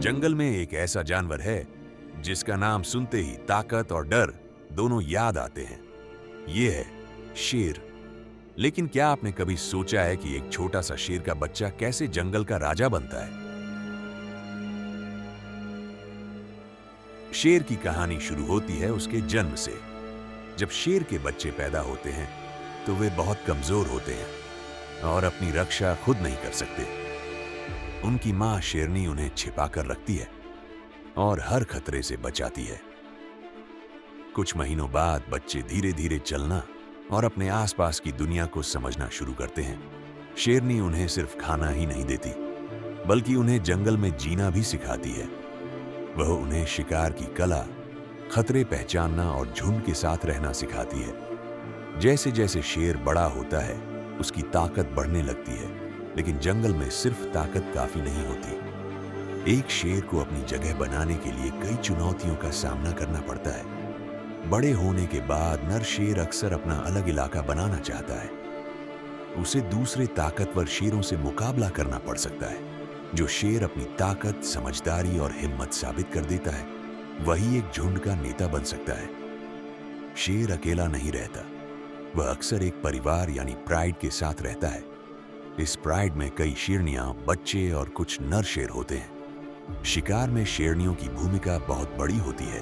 जंगल में एक ऐसा जानवर है जिसका नाम सुनते ही ताकत और डर दोनों याद आते हैं। ये है शेर। लेकिन क्या आपने कभी सोचा है कि एक छोटा सा शेर का बच्चा कैसे जंगल का राजा बनता है? शेर की कहानी शुरू होती है उसके जन्म से। जब शेर के बच्चे पैदा होते हैं तो वे बहुत कमजोर होते हैं और अपनी रक्षा खुद नहीं कर सकते। उनकी मां शेरनी उन्हें छिपा कर रखती है और हर खतरे से बचाती है। कुछ महीनों बाद बच्चे धीरे धीरे चलना और अपने आसपास की दुनिया को समझना शुरू करते हैं। शेरनी उन्हें सिर्फ खाना ही नहीं देती, बल्कि उन्हें जंगल में जीना भी सिखाती है। वह उन्हें शिकार की कला, खतरे पहचानना और झुंड के साथ रहना सिखाती है। जैसे जैसे शेर बड़ा होता है, उसकी ताकत बढ़ने लगती है, लेकिन जंगल में सिर्फ ताकत काफी नहीं होती। एक शेर को अपनी जगह बनाने के लिए कई चुनौतियों का सामना करना पड़ता है। बड़े होने के बाद नर शेर अक्सर अपना अलग इलाका बनाना चाहता है। उसे दूसरे ताकतवर शेरों से मुकाबला करना पड़ सकता है। जो शेर अपनी ताकत, समझदारी और हिम्मत साबित कर देता है, वही एक झुंड का नेता बन सकता है। शेर अकेला नहीं रहता, वह अक्सर एक परिवार यानी प्राइड के साथ रहता है। इस प्राइड में कई शेरनियां, बच्चे और कुछ नर शेर होते हैं। शिकार में शेरनियों की भूमिका बहुत बड़ी होती है।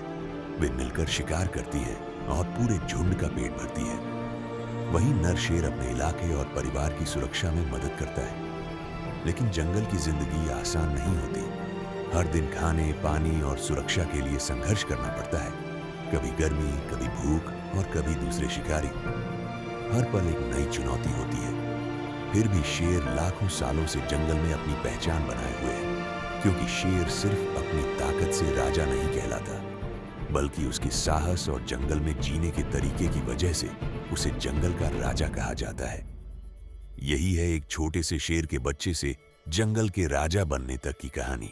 वे मिलकर शिकार करती हैं और पूरे झुंड का पेट भरती है। वहीं नर शेर अपने इलाके और परिवार की सुरक्षा में मदद करता है। लेकिन जंगल की जिंदगी आसान नहीं होती। हर दिन खाने, पानी और सुरक्षा के लिए संघर्ष करना पड़ता है। कभी गर्मी, कभी भूख और कभी दूसरे शिकारी। हर पल एक नई चुनौती होती है। फिर भी शेर लाखों सालों से जंगल में अपनी पहचान बनाए हुए है, क्योंकि शेर सिर्फ अपनी ताकत से राजा नहीं कहलाता, बल्कि उसके साहस और जंगल में जीने के तरीके की वजह से उसे जंगल का राजा कहा जाता है। यही है एक छोटे से शेर के बच्चे से जंगल के राजा बनने तक की कहानी।